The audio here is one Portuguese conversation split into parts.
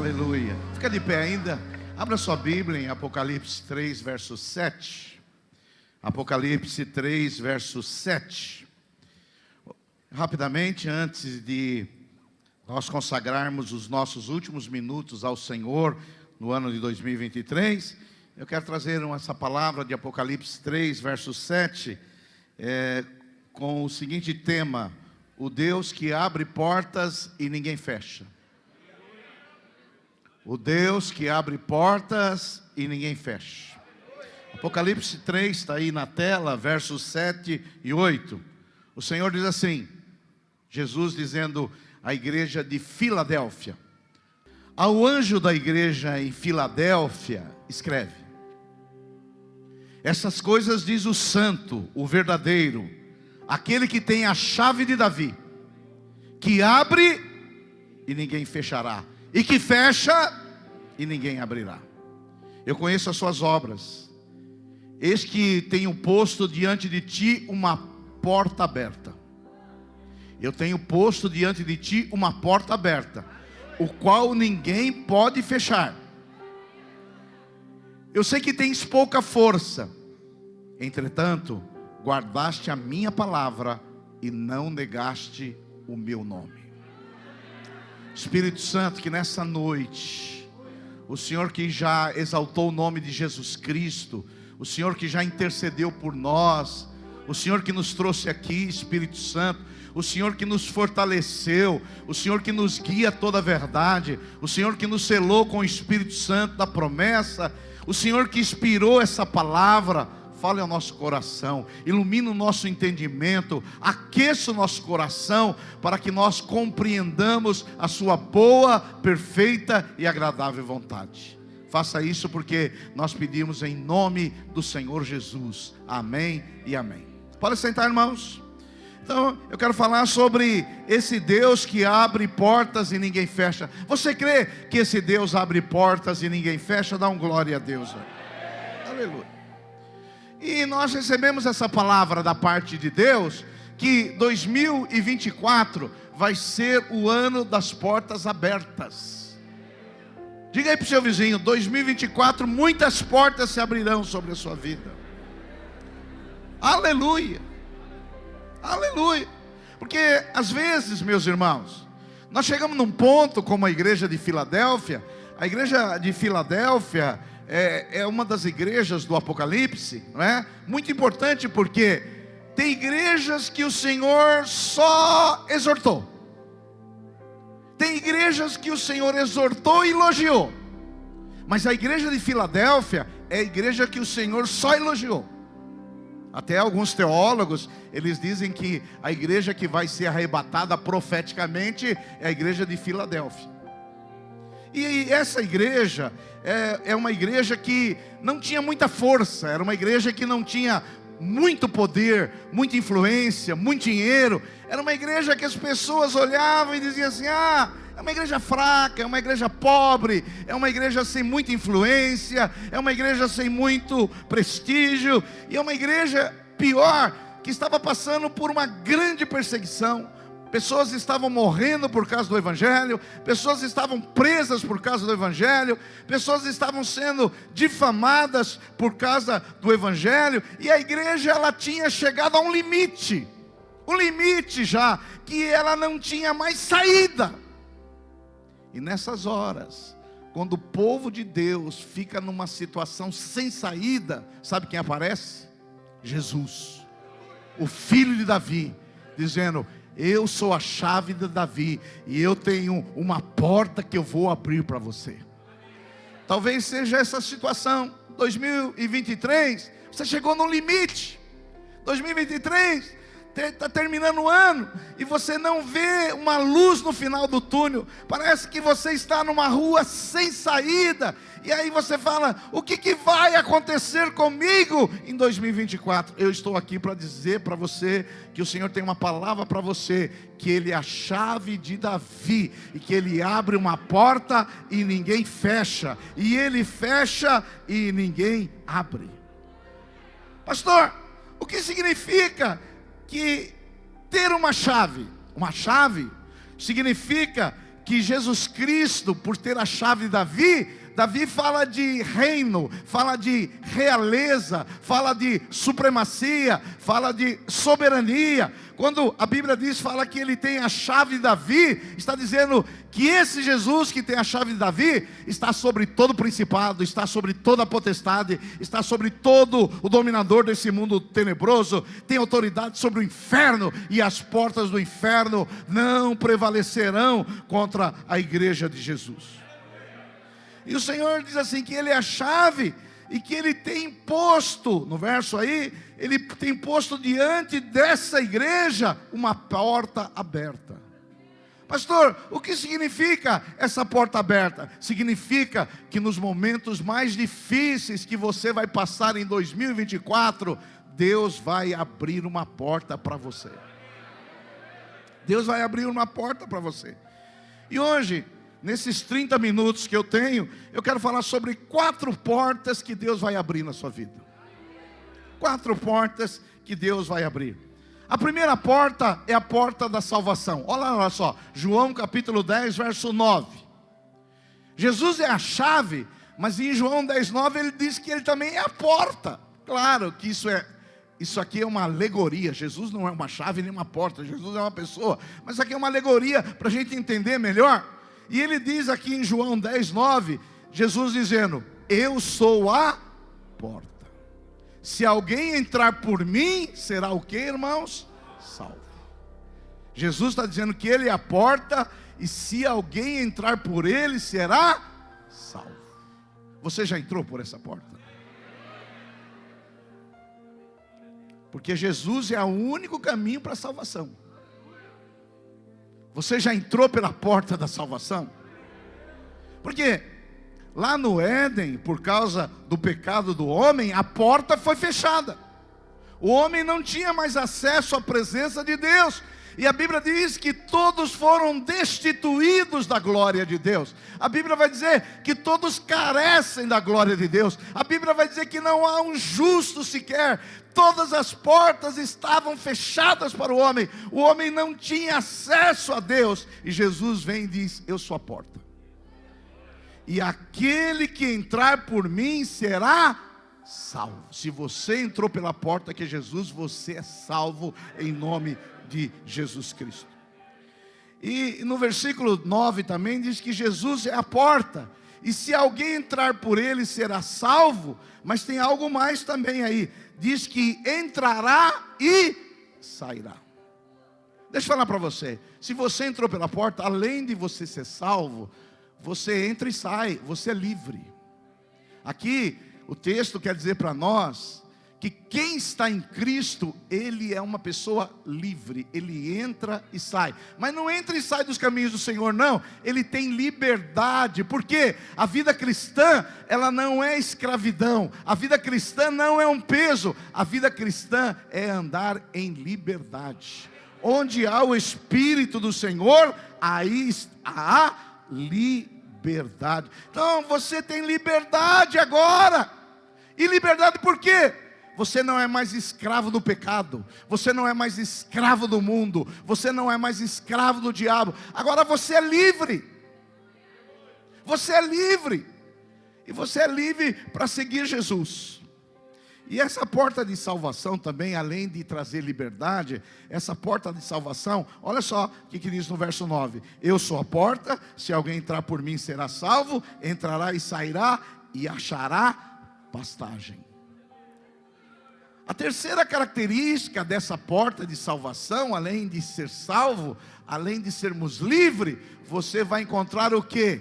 Aleluia. Fica de pé ainda. Abra sua Bíblia em Apocalipse 3, verso 7. Apocalipse 3, verso 7. Rapidamente, antes de nós consagrarmos os nossos últimos minutos ao Senhor no ano de 2023, eu quero trazer essa palavra de Apocalipse 3, verso 7, com o seguinte tema: o Deus que abre portas e ninguém fecha. O Deus que abre portas e ninguém fecha. Apocalipse 3 está aí na tela, versos 7 e 8. O Senhor diz assim, Jesus dizendo à igreja de Filadélfia: ao anjo da igreja em Filadélfia, escreve: essas coisas diz o santo, o verdadeiro, aquele que tem a chave de Davi, que abre e ninguém fechará, e que fecha e ninguém abrirá. Eu conheço as suas obras. Eis que tenho posto diante de ti uma porta aberta. Eu tenho posto diante de ti uma porta aberta, o qual ninguém pode fechar. Eu sei que tens pouca força, entretanto, guardaste a minha palavra e não negaste o meu nome. Espírito Santo, que nessa noite, o Senhor que já exaltou o nome de Jesus Cristo, o Senhor que já intercedeu por nós, o Senhor que nos trouxe aqui, Espírito Santo, o Senhor que nos fortaleceu, o Senhor que nos guia a toda a verdade, o Senhor que nos selou com o Espírito Santo da promessa, o Senhor que inspirou essa palavra, fale ao nosso coração, ilumina o nosso entendimento, aqueça o nosso coração, para que nós compreendamos a sua boa, perfeita e agradável vontade. Faça isso porque nós pedimos em nome do Senhor Jesus. Amém e amém. Pode sentar, irmãos. Então, eu quero falar sobre esse Deus que abre portas e ninguém fecha. Você crê que esse Deus abre portas e ninguém fecha? Dá um glória a Deus. Aleluia. E nós recebemos essa palavra da parte de Deus, que 2024 vai ser o ano das portas abertas. Diga aí para o seu vizinho: 2024 muitas portas se abrirão sobre a sua vida. Aleluia. Aleluia. Porque às vezes, meus irmãos, nós chegamos num ponto como a igreja de Filadélfia. A igreja de Filadélfia é uma das igrejas do Apocalipse, não é? Muito importante, porque tem igrejas que o Senhor só exortou, tem igrejas que o Senhor exortou e elogiou, mas a igreja de Filadélfia é a igreja que o Senhor só elogiou. Até alguns teólogos, eles dizem que a igreja que vai ser arrebatada profeticamente é a igreja de Filadélfia. E essa igreja é uma igreja que não tinha muita força, era uma igreja que não tinha muito poder, muita influência, muito dinheiro. Era uma igreja que as pessoas olhavam e diziam assim: ah, é uma igreja fraca, é uma igreja pobre, é uma igreja sem muita influência, é uma igreja sem muito prestígio, e é uma igreja pior, que estava passando por uma grande perseguição. Pessoas estavam morrendo por causa do Evangelho, pessoas estavam presas por causa do Evangelho, pessoas estavam sendo difamadas por causa do Evangelho, e a igreja ela tinha chegado a um limite já, que ela não tinha mais saída. E nessas horas, quando o povo de Deus fica numa situação sem saída, sabe quem aparece? Jesus, o filho de Davi, dizendo: eu sou a chave de Davi, e eu tenho uma porta que eu vou abrir para você. Talvez seja essa situação. 2023, você chegou no limite. 2023 está terminando o ano, e você não vê uma luz no final do túnel. Parece que você está numa rua sem saída. E aí você fala: o que vai acontecer comigo em 2024? Eu estou aqui para dizer para você que o Senhor tem uma palavra para você, que Ele é a chave de Davi, e que Ele abre uma porta e ninguém fecha, e Ele fecha e ninguém abre. Pastor, o que significa que ter uma chave significa que Jesus Cristo, por ter a chave de Davi, Davi fala de reino, fala de realeza, fala de supremacia, fala de soberania. Quando a Bíblia fala que ele tem a chave de Davi, está dizendo que esse Jesus que tem a chave de Davi, está sobre todo principado, está sobre toda potestade, está sobre todo o dominador desse mundo tenebroso, tem autoridade sobre o inferno, e as portas do inferno não prevalecerão contra a igreja de Jesus. E o Senhor diz assim, que Ele é a chave, e que Ele tem posto, no verso aí, Ele tem posto diante dessa igreja uma porta aberta. Pastor, o que significa essa porta aberta? Significa que nos momentos mais difíceis que você vai passar em 2024, Deus vai abrir uma porta para você. Deus vai abrir uma porta para você. E hoje, nesses 30 minutos que eu tenho, eu quero falar sobre 4 portas que Deus vai abrir na sua vida. 4 portas que Deus vai abrir. A primeira porta é a porta da salvação. Olha só, João capítulo 10, verso 9. Jesus é a chave, mas em João 10, 9 ele diz que ele também é a porta. Claro que isso aqui é uma alegoria. Jesus não é uma chave nem uma porta, Jesus é uma pessoa. Mas isso aqui é uma alegoria para a gente entender melhor. E ele diz aqui em João 10, 9, Jesus dizendo, eu sou a porta. Se alguém entrar por mim, será o que, irmãos? Salvo. Jesus está dizendo que Ele é a porta, e se alguém entrar por Ele, será salvo. Você já entrou por essa porta? Porque Jesus é o único caminho para a salvação. Você já entrou pela porta da salvação? Porque lá no Éden, por causa do pecado do homem, a porta foi fechada. O homem não tinha mais acesso à presença de Deus. E a Bíblia diz que todos foram destituídos da glória de Deus. A Bíblia vai dizer que todos carecem da glória de Deus. A Bíblia vai dizer que não há um justo sequer. Todas as portas estavam fechadas para o homem. O homem não tinha acesso a Deus. E Jesus vem e diz, eu sou a porta. E aquele que entrar por mim será salvo. Se você entrou pela porta que é Jesus, você é salvo em nome de Jesus Cristo. E no versículo 9 também diz que Jesus é a porta, e se alguém entrar por ele será salvo. Mas tem algo mais também aí, diz que entrará e sairá. Deixa eu falar para você, se você entrou pela porta, além de você ser salvo, você entra e sai, você é livre. Aqui o texto quer dizer para nós que quem está em Cristo, ele é uma pessoa livre. Ele entra e sai, mas não entra e sai dos caminhos do Senhor, não. Ele tem liberdade, porque a vida cristã, ela não é escravidão. A vida cristã não é um peso. A vida cristã é andar em liberdade. Onde há o Espírito do Senhor, aí há liberdade. Então você tem liberdade agora. E liberdade por quê? Você não é mais escravo do pecado. Você não é mais escravo do mundo. Você não é mais escravo do diabo. Agora você é livre. Você é livre. E você é livre para seguir Jesus. E essa porta de salvação também, além de trazer liberdade, essa porta de salvação, olha só o que diz no verso 9. Eu sou a porta, se alguém entrar por mim será salvo, entrará e sairá e achará pastagem. A terceira característica dessa porta de salvação, além de ser salvo, além de sermos livres, você vai encontrar o quê?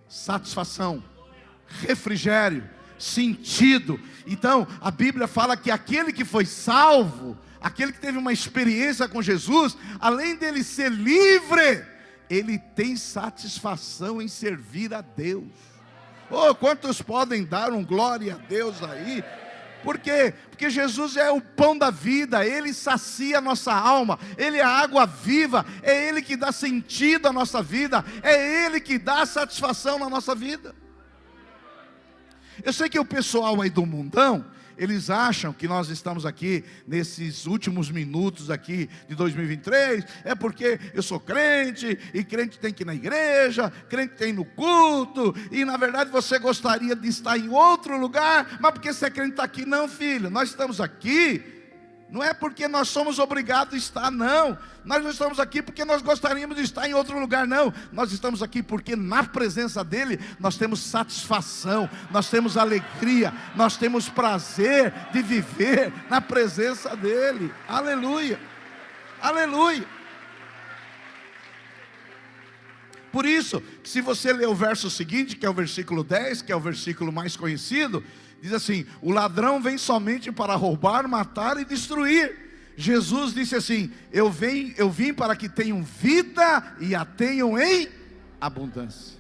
Satisfação, refrigério, sentido. Então a Bíblia fala que aquele que foi salvo, aquele que teve uma experiência com Jesus, além dele ser livre, ele tem satisfação em servir a Deus. Oh, quantos podem dar um glória a Deus aí? Por quê? Porque Jesus é o pão da vida, Ele sacia a nossa alma, Ele é a água viva, é Ele que dá sentido à nossa vida, é Ele que dá satisfação na nossa vida. Eu sei que o pessoal aí do mundão, eles acham que nós estamos aqui nesses últimos minutos aqui de 2023, é porque eu sou crente, e crente tem que ir na igreja, crente tem no culto, e na verdade você gostaria de estar em outro lugar, mas porque você é crente está aqui. Não, filho, nós estamos aqui, não é porque nós somos obrigados a estar, não. Nós não estamos aqui porque nós gostaríamos de estar em outro lugar, não. Nós estamos aqui porque na presença dEle nós temos satisfação, nós temos alegria, nós temos prazer de viver na presença dEle. Aleluia, aleluia. Por isso, se você ler o verso seguinte, que é o versículo 10, que é o versículo mais conhecido, diz assim: o ladrão vem somente para roubar, matar e destruir. Jesus disse assim: eu vim para que tenham vida e a tenham em abundância.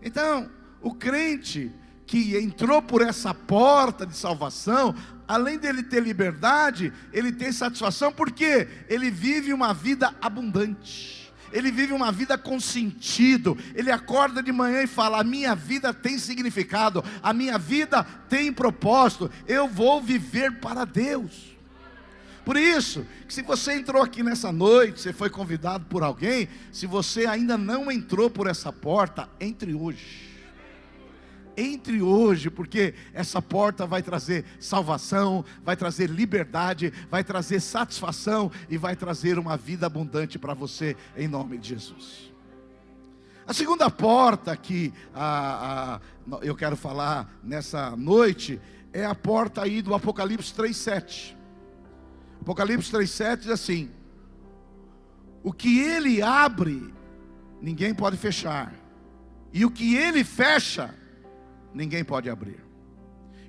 Então, o crente que entrou por essa porta de salvação, além dele ter liberdade, ele tem satisfação, porque ele vive uma vida abundante. Ele vive uma vida com sentido. Ele acorda de manhã e fala: a minha vida tem significado, a minha vida tem propósito, eu vou viver para Deus. Por isso, que se você entrou aqui nessa noite, você foi convidado por alguém, se você ainda não entrou por essa porta, entre hoje. Entre hoje, porque essa porta vai trazer salvação, vai trazer liberdade, vai trazer satisfação e vai trazer uma vida abundante para você, em nome de Jesus. A segunda porta que eu quero falar nessa noite é a porta aí do Apocalipse 3:7. Apocalipse 3:7 diz assim: o que Ele abre, ninguém pode fechar, e o que Ele fecha, ninguém pode abrir.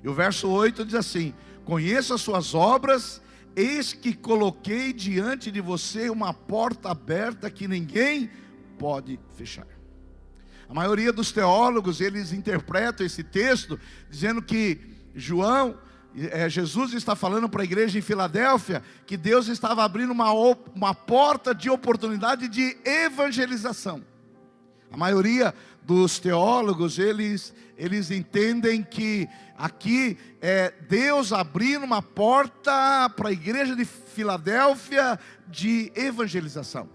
E o verso 8 diz assim: conheça as suas obras, eis que coloquei diante de você uma porta aberta que ninguém pode fechar. A maioria dos teólogos, eles interpretam esse texto dizendo que Jesus está falando para a igreja em Filadélfia que Deus estava abrindo uma porta de oportunidade de evangelização. A maioria dos teólogos, eles entendem que aqui é Deus abrindo uma porta para a igreja de Filadélfia de evangelização.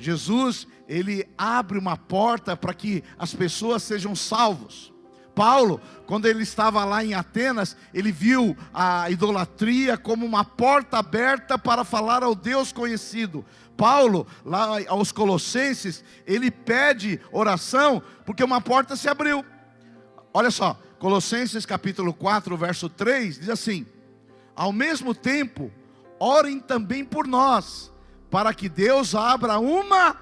Jesus, ele abre uma porta para que as pessoas sejam salvos. Paulo, quando ele estava lá em Atenas, ele viu a idolatria como uma porta aberta para falar ao Deus conhecido. Paulo, lá aos Colossenses, ele pede oração porque uma porta se abriu. Olha só, Colossenses capítulo 4, verso 3, diz assim: ao mesmo tempo, orem também por nós, para que Deus abra uma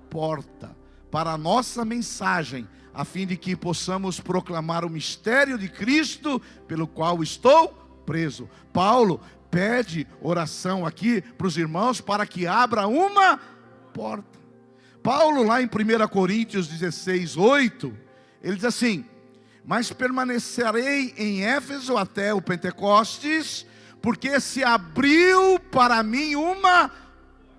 porta para a nossa mensagem, a fim de que possamos proclamar o mistério de Cristo, pelo qual estou preso. Paulo pede oração aqui para os irmãos, para que abra uma porta. Paulo, lá em 1 Coríntios 16:8, ele diz assim: mas permanecerei em Éfeso até o Pentecostes, porque se abriu para mim uma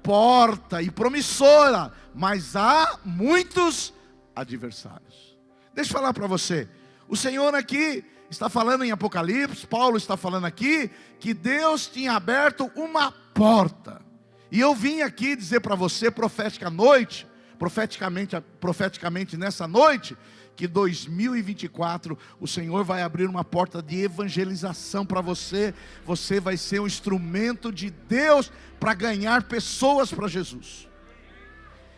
porta e promissora, mas há muitos adversários. Deixa eu falar para você, o Senhor aqui está falando em Apocalipse, Paulo está falando aqui, que Deus tinha aberto uma porta. E eu vim aqui dizer para você profeticamente nessa noite, que 2024 o Senhor vai abrir uma porta de evangelização para você. Você vai ser um instrumento de Deus para ganhar pessoas para Jesus.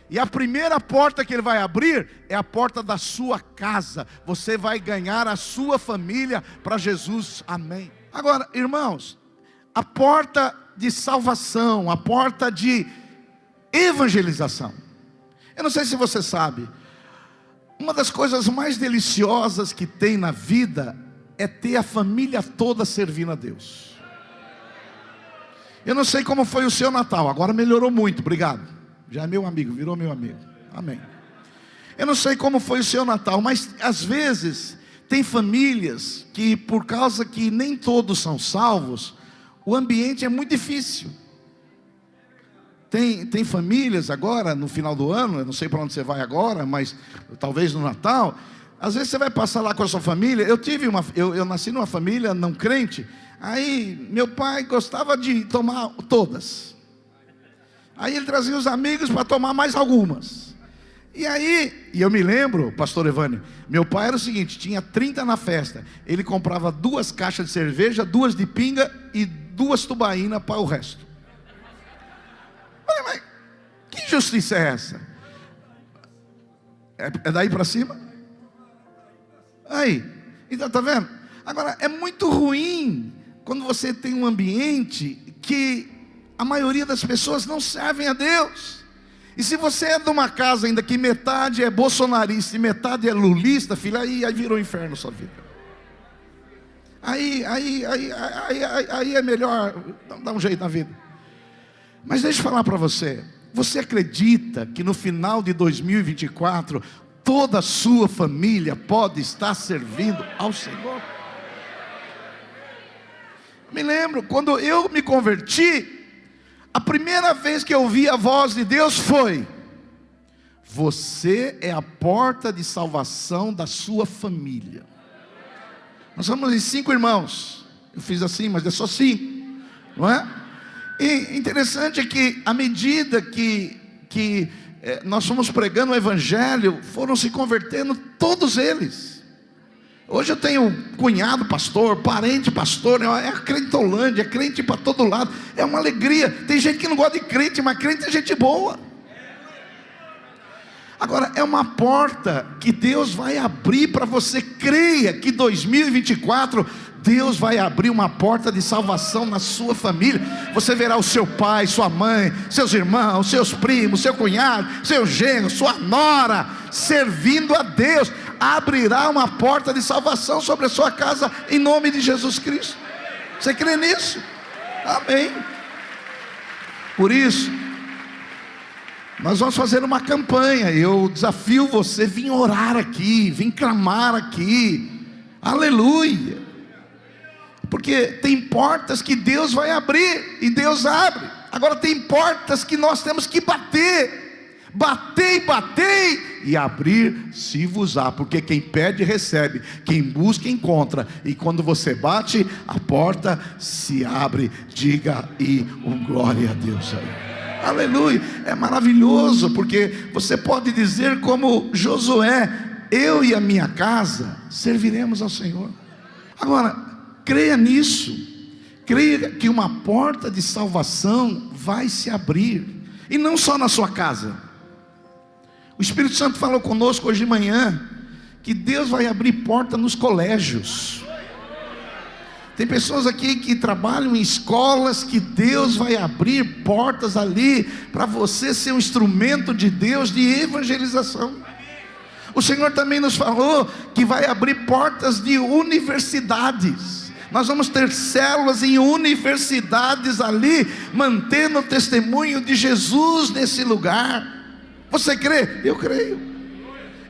E a primeira porta que Ele vai abrir é a porta da sua casa. Você vai ganhar a sua família para Jesus, amém. Agora, irmãos, a porta de salvação, a porta de evangelização. Eu não sei se você sabe, uma das coisas mais deliciosas que tem na vida é ter a família toda servindo a Deus. Eu não sei como foi o seu Natal, agora melhorou muito, obrigado. Já é meu amigo, virou meu amigo, amém. Eu não sei como foi o seu Natal, mas às vezes tem famílias que, por causa que nem todos são salvos, o ambiente é muito difícil. Tem famílias agora, no final do ano, eu não sei para onde você vai agora, mas talvez no Natal, Às vezes você vai passar lá com a sua família. Eu nasci numa família não crente. Aí meu pai gostava de tomar todas. Aí ele trazia os amigos para tomar mais algumas. E eu me lembro, pastor Evânio, meu pai era o seguinte: tinha 30 na festa. Ele comprava 2 caixas de cerveja, 2 de pinga e 2 tubaína para o resto. Mas que injustiça é essa? É daí para cima? Aí, então tá vendo? Agora, é muito ruim quando você tem um ambiente que a maioria das pessoas não servem a Deus. E se você é de uma casa ainda que metade é bolsonarista e metade é lulista, filho, aí virou um inferno a sua vida. Aí é melhor dar um jeito na vida. Mas deixa eu falar para você. Você acredita que no final de 2024 toda a sua família pode estar servindo ao Senhor? Me lembro, quando eu me converti, a primeira vez que eu ouvi a voz de Deus foi: você é a porta de salvação da sua família. Nós somos em 5 irmãos. Eu fiz assim, mas é só 5, não é? E interessante é que à medida que nós fomos pregando o Evangelho, foram se convertendo todos eles. Hoje eu tenho cunhado pastor, parente pastor, é crentolândia, é crente para todo lado, é uma alegria. Tem gente que não gosta de crente, mas crente é gente boa. Agora, é uma porta que Deus vai abrir para você. Creia que 2024 Deus vai abrir uma porta de salvação na sua família. Você verá o seu pai, sua mãe, seus irmãos, seus primos, seu cunhado, seu genro, sua nora servindo a Deus. Abrirá uma porta de salvação sobre a sua casa em nome de Jesus Cristo. Você crê nisso? Amém. Por isso, nós vamos fazer uma campanha. Eu desafio você a vir orar aqui, vir clamar aqui. Aleluia. Porque tem portas que Deus vai abrir, e Deus abre. Agora tem portas que nós temos que bater. Batei, e abrir-se-vos-á. Porque quem pede recebe, quem busca encontra. E quando você bate, a porta se abre. Diga e glória a Deus aí. Aleluia. É maravilhoso, porque você pode dizer como Josué: eu e a minha casa serviremos ao Senhor. Agora, creia nisso. Creia que uma porta de salvação vai se abrir. E não só na sua casa. O Espírito Santo falou conosco hoje de manhã que Deus vai abrir porta nos colégios. Tem pessoas aqui que trabalham em escolas, que Deus vai abrir portas ali para você ser um instrumento de Deus de evangelização. O Senhor também nos falou que vai abrir portas de universidades. Nós vamos ter células em universidades ali, mantendo o testemunho de Jesus nesse lugar. Você crê? Eu creio.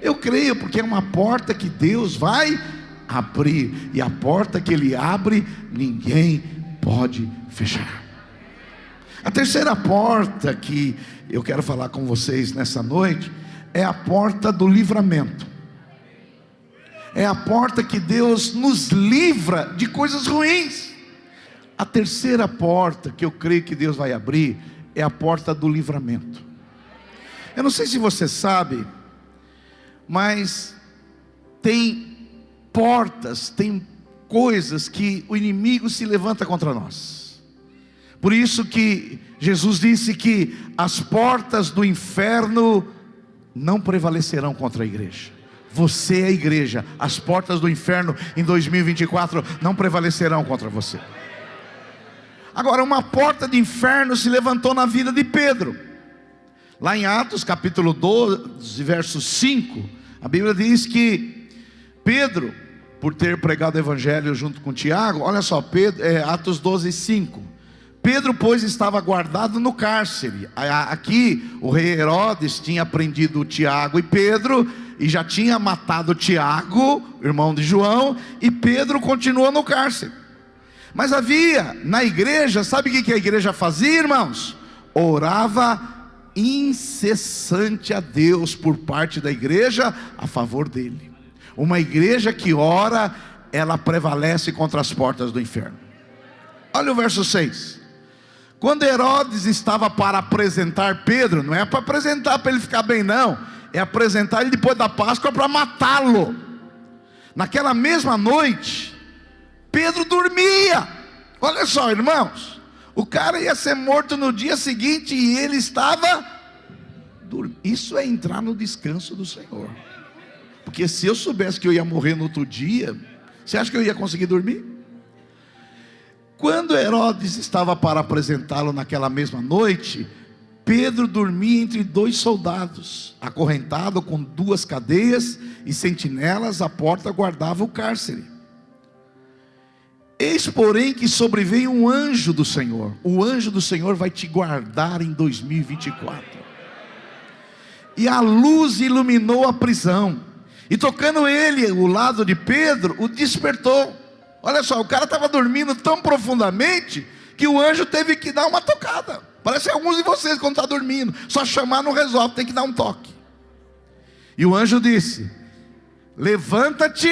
Eu creio, porque é uma porta que Deus vai abrir, e a porta que Ele abre, ninguém pode fechar. A terceira porta que eu quero falar com vocês nessa noite é a porta do livramento. É a porta que Deus nos livra de coisas ruins. A terceira porta que eu creio que Deus vai abrir é a porta do livramento. Eu não sei se você sabe, mas tem portas, tem coisas que o inimigo se levanta contra nós. Por isso que Jesus disse que as portas do inferno não prevalecerão contra a igreja. Você é a igreja. As portas do inferno em 2024 não prevalecerão contra você. Agora, uma porta de inferno se levantou na vida de Pedro. Lá em Atos capítulo 12, verso 5, a Bíblia diz que Pedro, por ter pregado o evangelho junto com Tiago, olha só, Atos 12, 5. Pedro, pois, estava guardado no cárcere. Aqui o rei Herodes tinha prendido Tiago e Pedro, e já tinha matado Tiago, irmão de João, e Pedro continuou no cárcere. Mas havia na igreja, sabe o que a igreja fazia, irmãos? Orava incessante a Deus por parte da igreja a favor dele. Uma igreja que ora, ela prevalece contra as portas do inferno. Olha o verso 6. Quando Herodes estava para apresentar Pedro, não é para apresentar para ele ficar bem não, é apresentar ele depois da Páscoa para matá-lo. Naquela mesma noite, Pedro dormia. Olha só, irmãos, o cara ia ser morto no dia seguinte e ele estava dormindo. Isso é entrar no descanso do Senhor. Porque se eu soubesse que eu ia morrer no outro dia, você acha que eu ia conseguir dormir? Quando Herodes estava para apresentá-lo naquela mesma noite, Pedro dormia entre 2 soldados, acorrentado com 2 cadeias e sentinelas, a porta guardava o cárcere. Eis, porém, que sobreveio um anjo do Senhor. O anjo do Senhor vai te guardar em 2024. E a luz iluminou a prisão, e tocando ele o lado de Pedro, o despertou. Olha só, o cara estava dormindo tão profundamente que o anjo teve que dar uma tocada. Parece alguns de vocês quando está dormindo, só chamar não resolve, tem que dar um toque. E o anjo disse: levanta-te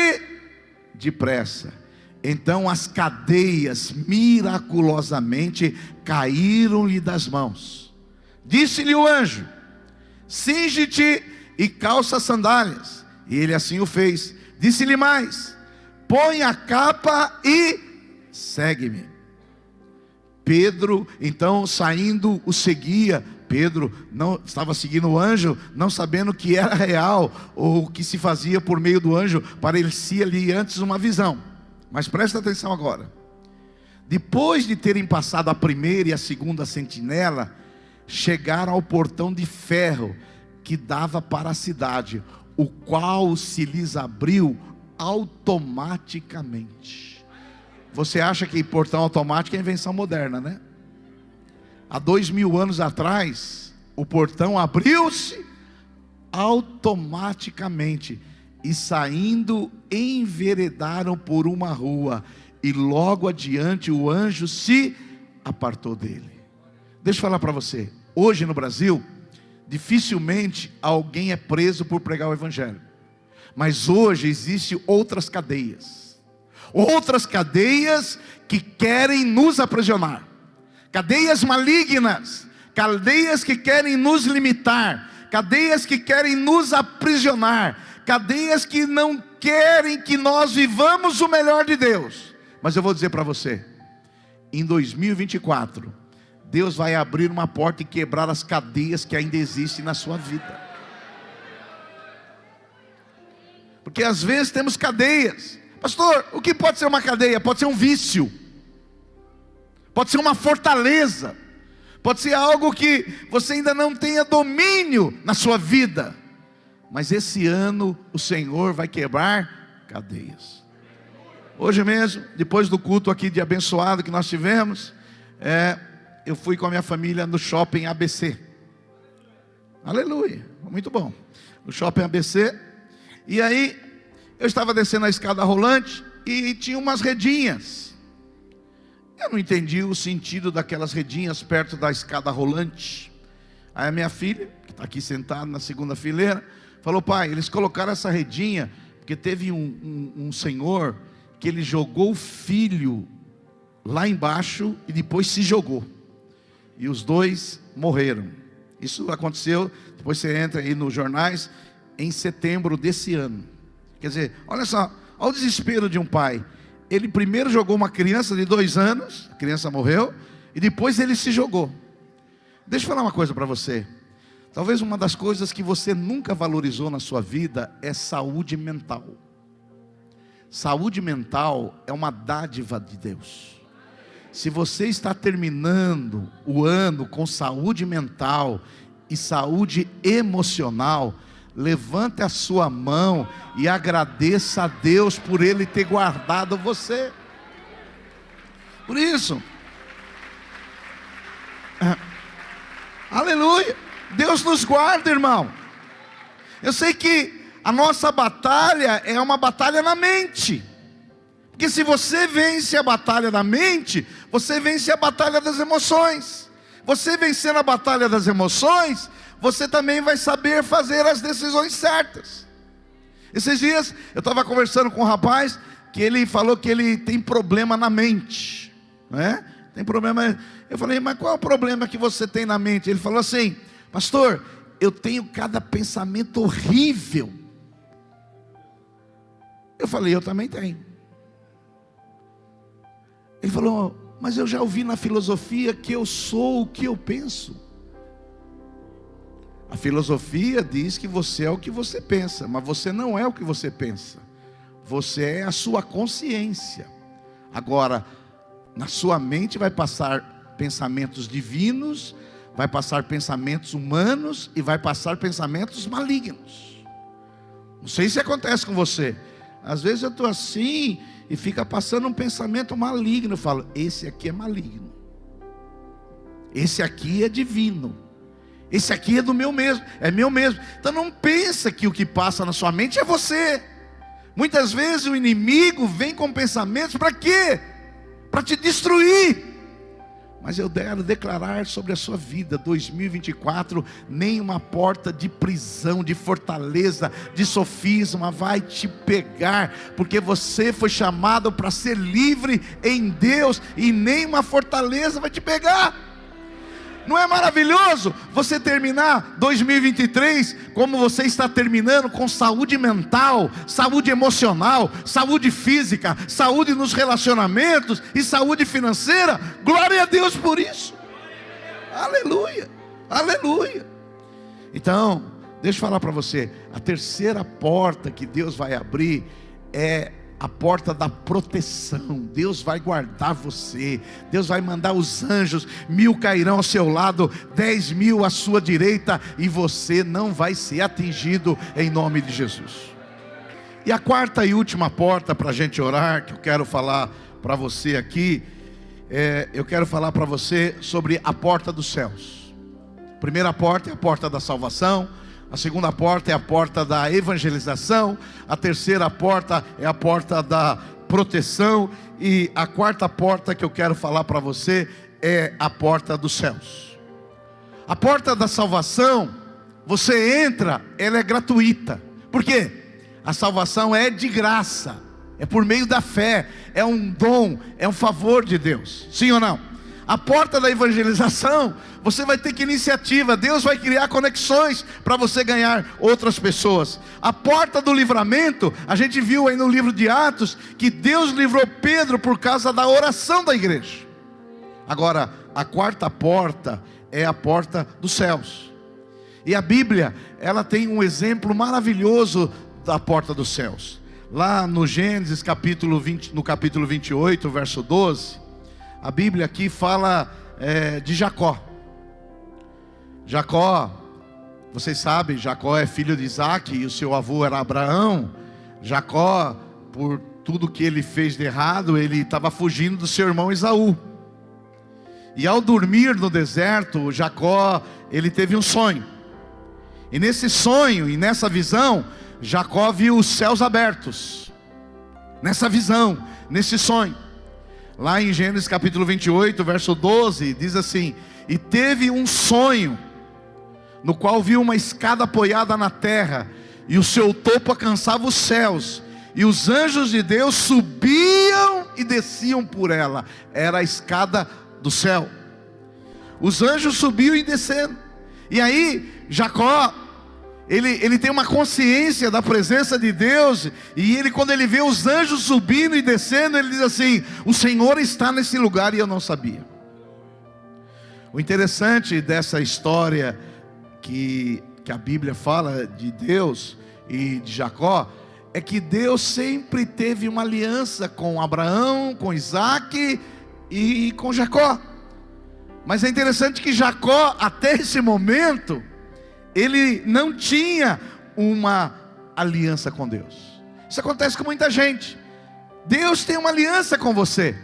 depressa. Então as cadeias miraculosamente caíram-lhe das mãos. Disse-lhe o anjo: cinge-te e calça as sandálias. E ele assim o fez. Disse-lhe mais: põe a capa e segue-me. Pedro, então, saindo, o seguia. Pedro não estava seguindo o anjo, não sabendo que era real, ou o que se fazia por meio do anjo. Parecia ali antes uma visão. Mas presta atenção agora. Depois de terem passado a primeira e a segunda sentinela, chegaram ao portão de ferro que dava para a cidade, o qual se lhes abriu automaticamente. Você acha que portão automático é invenção moderna, né? Há 2000 anos atrás, o portão abriu-se automaticamente, e saindo enveredaram por uma rua, e logo adiante o anjo se apartou dele. Deixa eu falar para você, hoje no Brasil, dificilmente alguém é preso por pregar o evangelho. Mas hoje existem outras cadeias que querem nos aprisionar, cadeias malignas, cadeias que querem nos limitar, cadeias que querem nos aprisionar, cadeias que não querem que nós vivamos o melhor de Deus. Mas eu vou dizer para você, em 2024, Deus vai abrir uma porta e quebrar as cadeias que ainda existem na sua vida. Porque às vezes temos cadeias. Pastor, o que pode ser uma cadeia? Pode ser um vício, pode ser uma fortaleza, pode ser algo que você ainda não tenha domínio na sua vida. Mas esse ano o Senhor vai quebrar cadeias. Hoje mesmo, depois do culto aqui de abençoado que nós tivemos, eu fui com a minha família no shopping ABC. Aleluia, muito bom. No shopping ABC. E aí, eu estava descendo a escada rolante e tinha umas redinhas. Eu não entendi o sentido daquelas redinhas perto da escada rolante. Aí a minha filha, que está aqui sentada na segunda fileira, falou: pai, eles colocaram essa redinha porque teve um senhor que ele jogou o filho lá embaixo e depois se jogou. E os 2 morreram. Isso aconteceu, depois você entra aí nos jornais, em setembro desse ano. Quer dizer, olha só, olha o desespero de um pai. Ele primeiro jogou uma criança de 2 anos, a criança morreu, e depois ele se jogou. Deixa eu falar uma coisa para você. Talvez uma das coisas que você nunca valorizou na sua vida é saúde mental. Saúde mental é uma dádiva de Deus. Se você está terminando o ano com saúde mental e saúde emocional, levante a sua mão e agradeça a Deus por Ele ter guardado você. Por isso, aleluia, Deus nos guarda, irmão. Eu sei que a nossa batalha é uma batalha na mente, porque se você vence a batalha da mente, você vence a batalha das emoções. Você vencendo a batalha das emoções, você também vai saber fazer as decisões certas. Esses dias eu estava conversando com um rapaz que ele falou que ele tem problema na mente, né? Tem problema. Eu falei, mas qual é o problema que você tem na mente? Ele falou assim: pastor, eu tenho cada pensamento horrível. Eu falei, eu também tenho. Ele falou, mas eu já ouvi na filosofia que eu sou o que eu penso. A filosofia diz que você é o que você pensa, mas você não é o que você pensa. Você é a sua consciência. Agora, na sua mente vai passar pensamentos divinos, vai passar pensamentos humanos e vai passar pensamentos malignos. Não sei se acontece com você. Às vezes eu estou assim e fica passando um pensamento maligno. Eu falo, esse aqui é maligno. Esse aqui é divino. Esse aqui é do meu mesmo, é meu mesmo. Então não pensa que o que passa na sua mente é você. Muitas vezes o inimigo vem com pensamentos para quê? Para te destruir. Mas eu quero declarar sobre a sua vida, 2024, nenhuma porta de prisão, de fortaleza, de sofisma vai te pegar, porque você foi chamado para ser livre em Deus, e nenhuma fortaleza vai te pegar. Não é maravilhoso você terminar 2023 como você está terminando, com saúde mental, saúde emocional, saúde física, saúde nos relacionamentos e saúde financeira? Glória a Deus por isso. Aleluia, aleluia. Então, deixa eu falar para você, a terceira porta que Deus vai abrir é a porta da proteção. Deus vai guardar você. Deus vai mandar os anjos, 1000 cairão ao seu lado, 10.000 à sua direita, e você não vai ser atingido em nome de Jesus. E a quarta e última porta para a gente orar, que eu quero falar para você aqui, eu quero falar para você sobre a porta dos céus. A primeira porta é a porta da salvação. A segunda porta é a porta da evangelização. A terceira porta é a porta da proteção. E a quarta porta que eu quero falar para você é a porta dos céus. A porta da salvação, você entra, ela é gratuita. Por quê? A salvação é de graça, é por meio da fé, é um dom, é um favor de Deus. Sim ou não? A porta da evangelização, você vai ter que iniciativa. Deus vai criar conexões para você ganhar outras pessoas. A porta do livramento, a gente viu aí no livro de Atos que Deus livrou Pedro por causa da oração da igreja. Agora, a quarta porta é a porta dos céus. E a Bíblia, ela tem um exemplo maravilhoso da porta dos céus. Lá no Gênesis capítulo 20, no capítulo 28, verso 12, a Bíblia aqui fala de Jacó. Jacó, vocês sabem, Jacó é filho de Isaac e o seu avô era Abraão. Jacó, por tudo que ele fez de errado, ele estava fugindo do seu irmão Esaú. E ao dormir no deserto, Jacó, ele teve um sonho. E nesse sonho e nessa visão, Jacó viu os céus abertos. Nessa visão, nesse sonho. Lá em Gênesis capítulo 28, verso 12, diz assim: e teve um sonho, no qual viu uma escada apoiada na terra, e o seu topo alcançava os céus, e os anjos de Deus subiam e desciam por ela. Era a escada do céu. Os anjos subiam e descendo. E aí Jacó, ele tem uma consciência da presença de Deus. E ele, quando ele vê os anjos subindo e descendo, ele diz assim: o Senhor está nesse lugar, e eu não sabia. O interessante dessa história que a Bíblia fala de Deus e de Jacó, é que Deus sempre teve uma aliança com Abraão, com Isaac e com Jacó. Mas é interessante que Jacó, até esse momento, ele não tinha uma aliança com Deus. Isso acontece com muita gente. Deus tem uma aliança com você,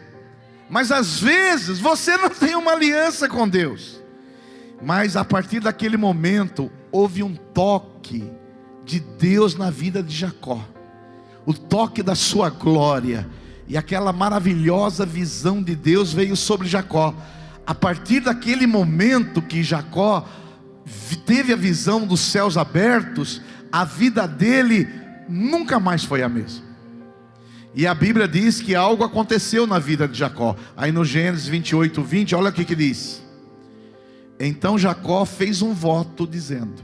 mas às vezes você não tem uma aliança com Deus. Mas a partir daquele momento, houve um toque de Deus na vida de Jacó. O toque da sua glória. E aquela maravilhosa visão de Deus veio sobre Jacó. A partir daquele momento que Jacó teve a visão dos céus abertos, a vida dele nunca mais foi a mesma. E a Bíblia diz que algo aconteceu na vida de Jacó. Aí no Gênesis 28:20, olha o que diz. Então Jacó fez um voto dizendo,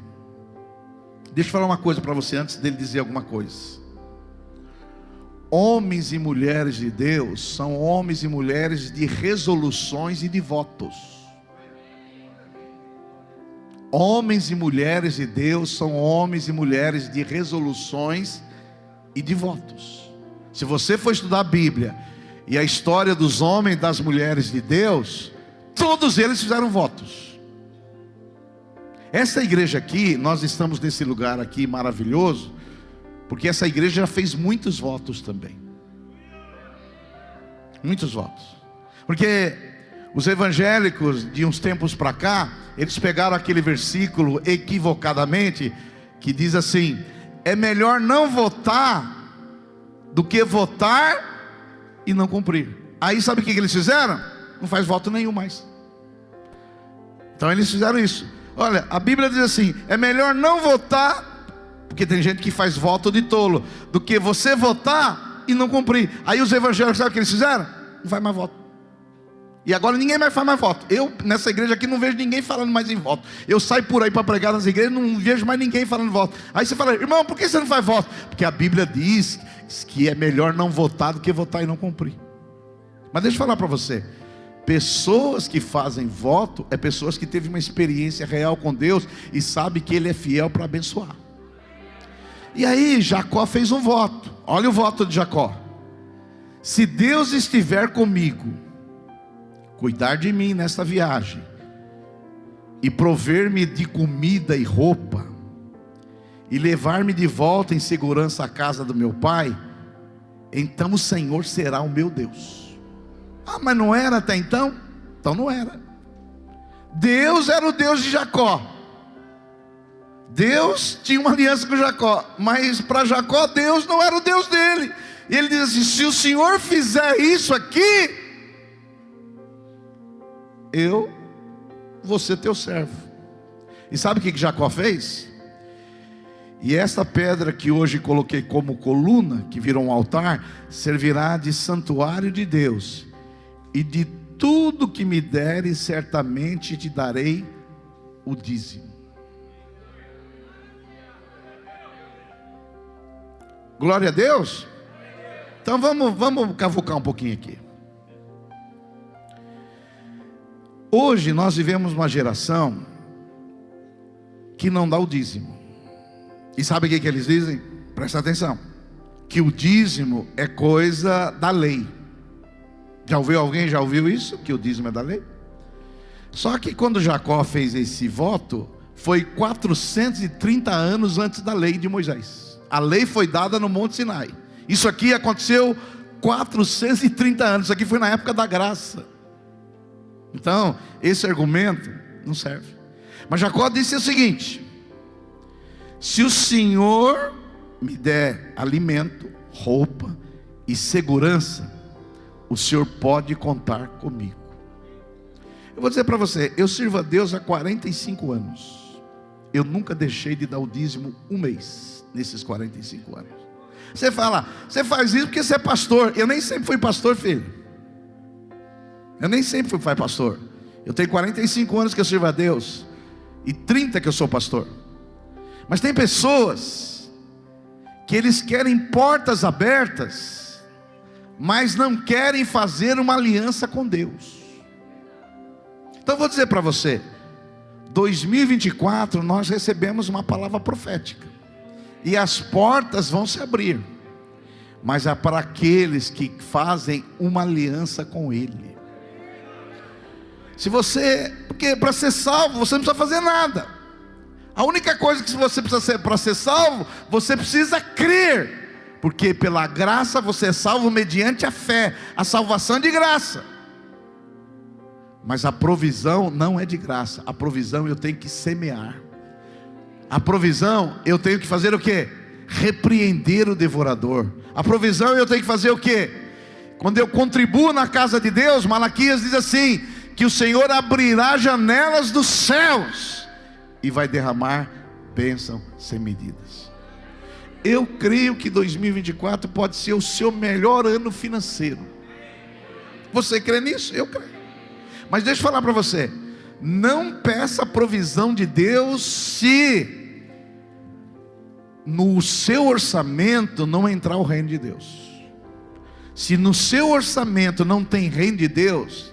deixa eu falar uma coisa para você antes dele dizer alguma coisa. Homens e mulheres de Deus são homens e mulheres de resoluções e de votos. Homens e mulheres de Deus são homens e mulheres de resoluções e de votos. Se você for estudar a Bíblia e a história dos homens e das mulheres de Deus, todos eles fizeram votos. Essa igreja aqui, nós estamos nesse lugar aqui maravilhoso, porque essa igreja já fez muitos votos também. Muitos votos. Porque os evangélicos de uns tempos para cá, eles pegaram aquele versículo equivocadamente, que diz assim: é melhor não votar do que votar e não cumprir. Aí sabe o que eles fizeram? Não faz voto nenhum mais. Então eles fizeram isso. Olha, a Bíblia diz assim: é melhor não votar, porque tem gente que faz voto de tolo, do que você votar e não cumprir. Aí os evangélicos, sabe o que eles fizeram? Não faz mais voto. E agora ninguém mais faz mais voto. Eu nessa igreja aqui não vejo ninguém falando mais em voto. Eu saio por aí para pregar nas igrejas, não vejo mais ninguém falando voto. Aí você fala: irmão, por que você não faz voto? Porque a Bíblia diz que é melhor não votar do que votar e não cumprir. Mas deixa eu falar para você, pessoas que fazem voto é pessoas que teve uma experiência real com Deus e sabe que Ele é fiel para abençoar. E aí Jacó fez um voto. Olha o voto de Jacó: se Deus estiver comigo, cuidar de mim nesta viagem e prover-me de comida e roupa e levar-me de volta em segurança à casa do meu pai, então o Senhor será o meu Deus. Ah, mas não era até então? Então não era. Deus era o Deus de Jacó. Deus tinha uma aliança com Jacó, mas para Jacó Deus não era o Deus dele. E ele diz assim: se o Senhor fizer isso aqui, eu vou ser teu servo. E sabe o que Jacó fez? E essa pedra que hoje coloquei como coluna, que virou um altar, servirá de santuário de Deus. E de tudo que me deres, certamente te darei o dízimo. Glória a Deus. Então vamos cavucar um pouquinho aqui. Hoje nós vivemos uma geração que não dá o dízimo. E sabe o que eles dizem? Presta atenção: que o dízimo é coisa da lei. Alguém já ouviu isso? Que o dízimo é da lei? Só que quando Jacó fez esse voto, foi 430 anos antes da lei de Moisés. A lei foi dada no Monte Sinai. Isso aqui aconteceu 430 anos. Isso aqui foi na época da graça. Então, esse argumento não serve. Mas Jacó disse o seguinte: se o Senhor me der alimento, roupa e segurança, o Senhor pode contar comigo. Eu vou dizer para você, eu sirvo a Deus há 45 anos. Eu nunca deixei de dar o dízimo um mês nesses 45 anos. Você fala, você faz isso porque você é pastor. Eu nem sempre fui pastor, filho. Eu nem sempre fui pastor. Eu tenho 45 anos que eu sirvo a Deus e 30 que eu sou pastor. Mas tem pessoas que eles querem portas abertas, mas não querem fazer uma aliança com Deus. Então eu vou dizer para você, 2024 nós recebemos uma palavra profética, e as portas vão se abrir, mas é para aqueles que fazem uma aliança com Ele. Porque para ser salvo você não precisa fazer nada. A única coisa que você precisa ser para ser salvo, você precisa crer. Porque pela graça você é salvo mediante a fé. A salvação é de graça. Mas a provisão não é de graça. A provisão eu tenho que semear. A provisão eu tenho que fazer o quê? Repreender o devorador. A provisão eu tenho que fazer o quê? Quando eu contribuo na casa de Deus, Malaquias diz assim: que o Senhor abrirá janelas dos céus e vai derramar bênção sem medidas. Eu creio que 2024 pode ser o seu melhor ano financeiro. Você crê nisso? Eu creio. Mas deixa eu falar para você, não peça a provisão de Deus se no seu orçamento não entrar o reino de Deus. Se no seu orçamento não tem reino de Deus,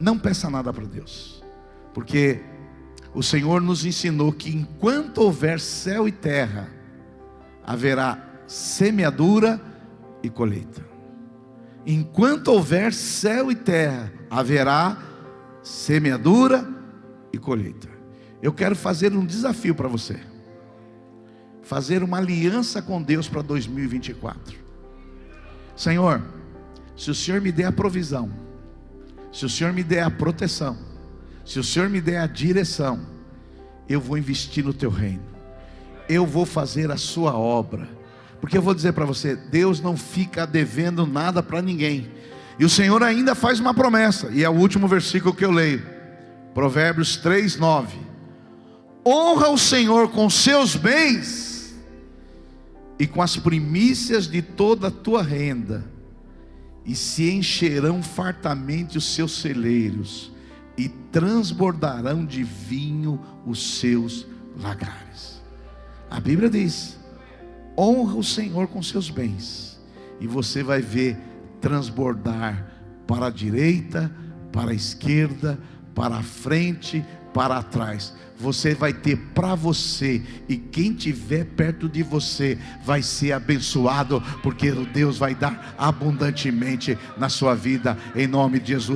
não peça nada para Deus. Porque o Senhor nos ensinou que enquanto houver céu e terra, haverá semeadura e colheita. Enquanto houver céu e terra, haverá semeadura e colheita. Eu quero fazer um desafio para você. Fazer uma aliança com Deus para 2024. Senhor, se o Senhor me der a provisão, se o Senhor me der a proteção, se o Senhor me der a direção, eu vou investir no teu reino. Eu vou fazer a sua obra. Porque eu vou dizer para você, Deus não fica devendo nada para ninguém. E o Senhor ainda faz uma promessa, e é o último versículo que eu leio, Provérbios 3:9. Honra o Senhor com seus bens e com as primícias de toda a tua renda, e se encherão fartamente os seus celeiros, e transbordarão de vinho os seus lagares. A Bíblia diz: honra o Senhor com seus bens, e você vai ver transbordar para a direita, para a esquerda, para a frente, para trás. Você vai ter para você, e quem estiver perto de você vai ser abençoado, porque Deus vai dar abundantemente na sua vida, em nome de Jesus.